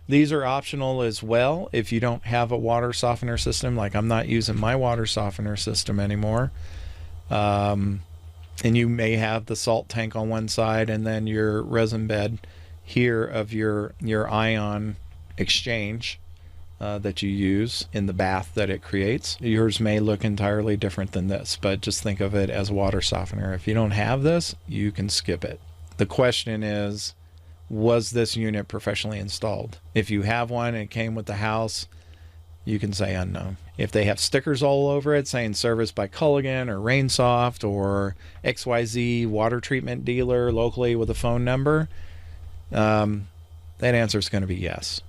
These are optional as well if you don't have a water softener system. Like I'm not using my water softener system anymore. And you may have the salt tank on one side and then your resin bed here of your ion exchange that you use in the bath that it creates. Yours may look entirely different than this, but just think of it as a water softener. If you don't have this, you can skip it. The question is, was this unit professionally installed? If you have one and it came with the house, you can say unknown. If they have stickers all over it saying serviced by Culligan or Rainsoft or XYZ water treatment dealer locally with a phone number, that answer is going to be yes.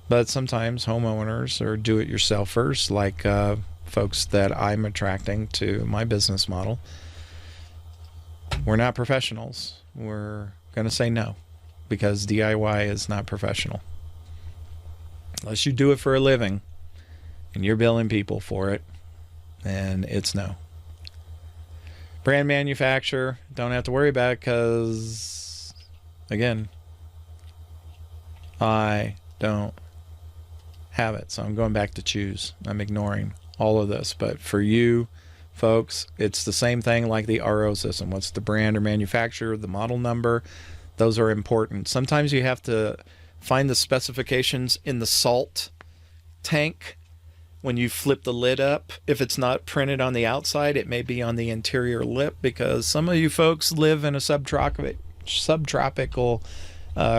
But sometimes homeowners or do-it-yourselfers, like folks that I'm attracting to my business model, we're not professionals. We're going to say no because DIY is not professional. Unless you do it for a living and you're billing people for it, and it's no. Brand manufacturer, don't have to worry about it because, again, I don't have it. So I'm going back to choose. I'm ignoring all of this. But for you folks, it's the same thing like the RO system. What's the brand or manufacturer, the model number? Those are important. Sometimes you have to find the specifications in the salt tank when you flip the lid up. If it's not printed on the outside, it may be on the interior lip, because some of you folks live in a subtropical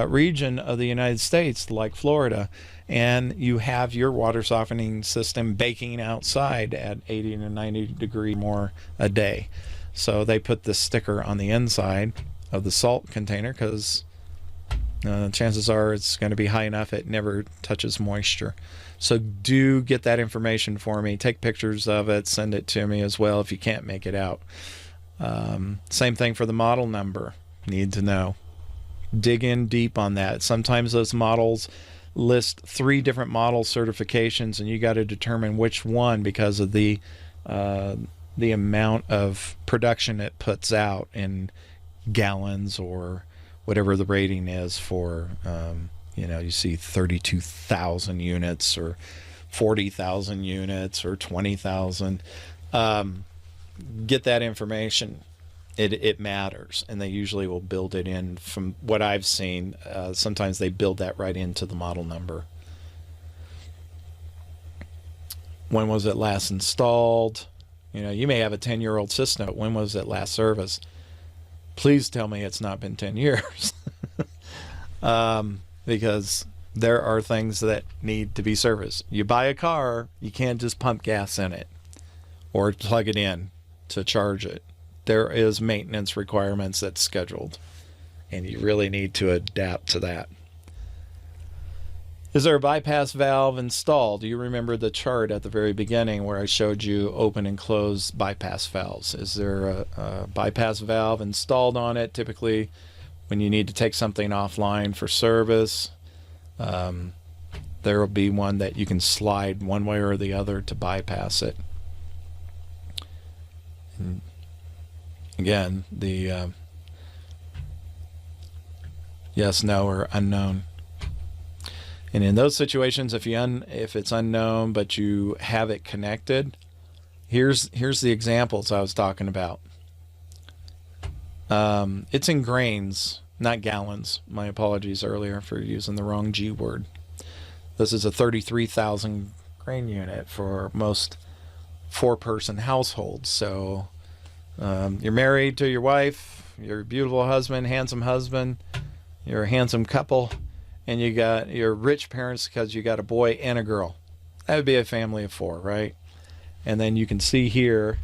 region of the United States, like Florida, and you have your water softening system baking outside at 80 to 90 degrees more a day. So they put this sticker on the inside of the salt container because chances are it's going to be high enough it never touches moisture. So do get that information for me. Take pictures of it, send it to me as well if you can't make it out. Same thing for the model number. Need to know. Dig in deep on that. Sometimes those models list 3 different model certifications, and you got to determine which one because of the amount of production it puts out in gallons or whatever the rating is for. You see 32,000 units or 40,000 units or 20,000. Get that information. It matters, and they usually will build it in. From what I've seen, sometimes they build that right into the model number. When was it last installed? You may have a 10-year-old system. When was it last serviced? Please tell me it's not been 10 years. Because there are things that need to be serviced. You buy a car, you can't just pump gas in it or plug it in to charge it. There is maintenance requirements that's scheduled, and you really need to adapt to that. Is there a bypass valve installed? Do you remember the chart at the very beginning where I showed you open and close bypass valves? Is there a bypass valve installed on it? Typically, when you need to take something offline for service, there will be one that you can slide one way or the other to bypass it. And again, the yes, no, or unknown. And in those situations, if it's unknown but you have it connected, here's the examples I was talking about. It's in grains, not gallons. My apologies earlier for using the wrong G word. This is a 33,000 grain unit for most 4-person households. So you're married to your wife, your beautiful husband, you're a handsome couple, and you got your rich parents because you got a boy and a girl. That would be a family of 4, right? And then you can see here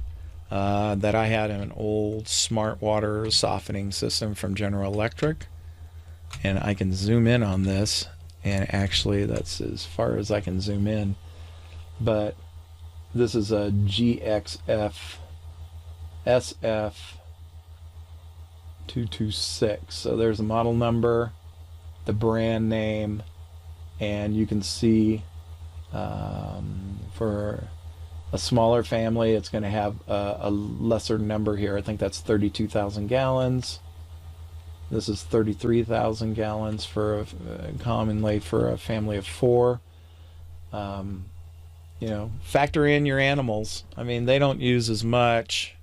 that I had an old smart water softening system from General Electric, and I can zoom in on this, and actually that's as far as I can zoom in, but this is a GXF SF226. So there's a model number, the brand name, and you can see for a smaller family it's going to have a lesser number here. I think that's 32,000 gallons. This is 33,000 gallons for commonly for a family of 4. Factor in your animals. I mean, they don't use as much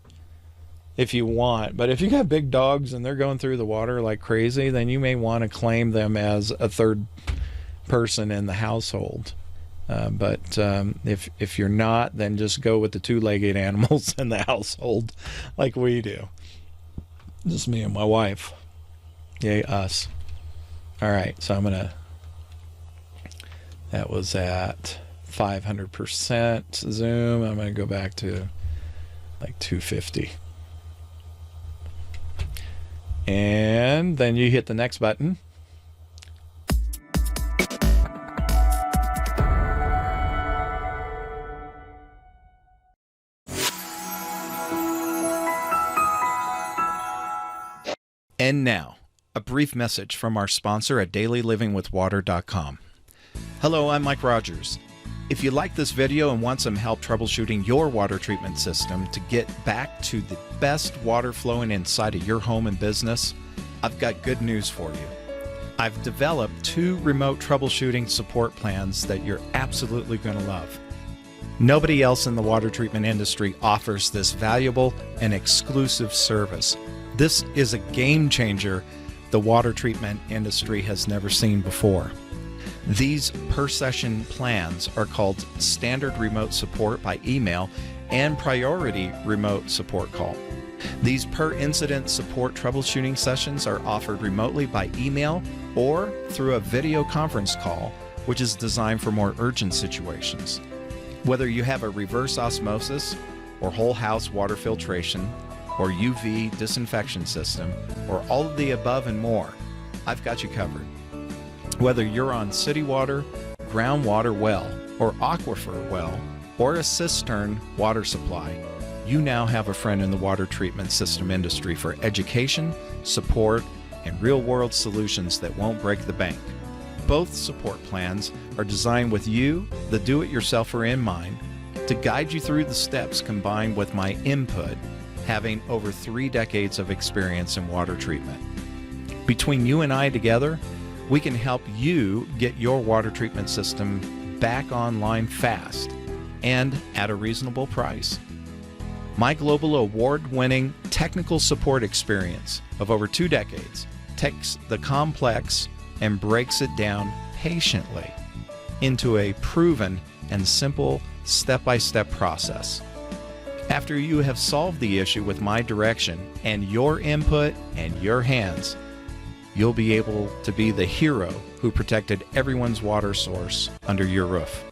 if you want, but if you got big dogs and they're going through the water like crazy, then you may want to claim them as a third person in the household. But if you're not, then just go with the 2-legged animals in the household like we do. Just me and my wife. Yay, us. All right, so that was at 500% zoom. I'm going to go back to like 250. And then you hit the next button. And now, a brief message from our sponsor at dailylivingwithwater.com. Hello, I'm Mike Rogers. If you like this video and want some help troubleshooting your water treatment system to get back to the best water flowing inside of your home and business, I've got good news for you. I've developed 2 remote troubleshooting support plans that you're absolutely going to love. Nobody else in the water treatment industry offers this valuable and exclusive service. This is a game changer the water treatment industry has never seen before. These per-session plans are called Standard Remote Support by email and Priority Remote Support call. These per-incident support troubleshooting sessions are offered remotely by email or through a video conference call, which is designed for more urgent situations. Whether you have a reverse osmosis or whole house water filtration or UV disinfection system or all of the above and more, I've got you covered. Whether you're on city water, groundwater well, or aquifer well, or a cistern water supply, you now have a friend in the water treatment system industry for education, support, and real-world solutions that won't break the bank. Both support plans are designed with you, the do-it-yourselfer, in mind to guide you through the steps combined with my input, having over 3 decades of experience in water treatment. Between you and I together, we can help you get your water treatment system back online fast and at a reasonable price. My global award-winning technical support experience of over 2 decades takes the complex and breaks it down patiently into a proven and simple step-by-step process. After you have solved the issue with my direction and your input and your hands, you'll be able to be the hero who protected everyone's water source under your roof.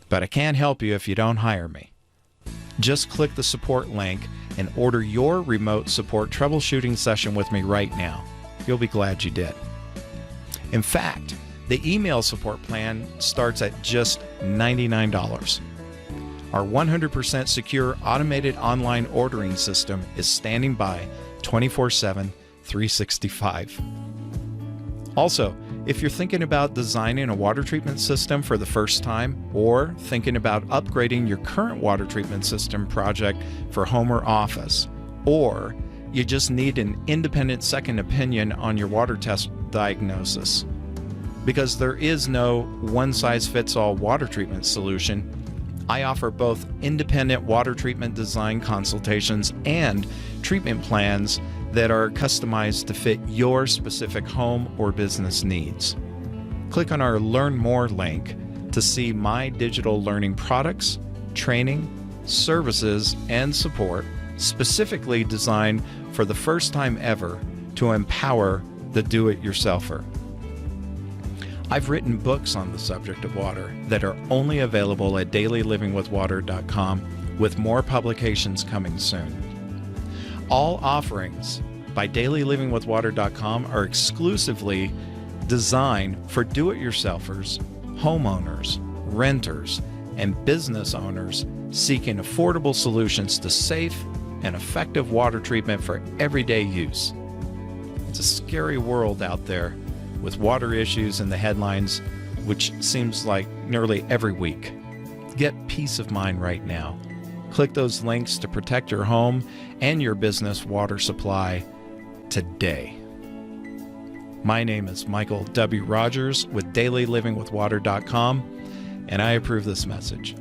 But I can't help you if you don't hire me. Just click the support link and order your remote support troubleshooting session with me right now. You'll be glad you did. In fact, the email support plan starts at just $99. Our 100% secure automated online ordering system is standing by 24/7, 365. Also, if you're thinking about designing a water treatment system for the first time or thinking about upgrading your current water treatment system project for home or office, or you just need an independent second opinion on your water test diagnosis, because there is no one-size-fits-all water treatment solution, I offer both independent water treatment design consultations and treatment plans that are customized to fit your specific home or business needs. Click on our Learn More link to see my digital learning products, training, services, and support specifically designed for the first time ever to empower the do-it-yourselfer. I've written books on the subject of water that are only available at dailylivingwithwater.com, with more publications coming soon. All offerings by dailylivingwithwater.com are exclusively designed for do-it-yourselfers, homeowners, renters, and business owners seeking affordable solutions to safe and effective water treatment for everyday use. It's a scary world out there with water issues in the headlines, which seems like nearly every week. Get peace of mind right now. Click those links to protect your home and your business water supply today. My name is Michael W. Rogers with dailylivingwithwater.com, and I approve this message.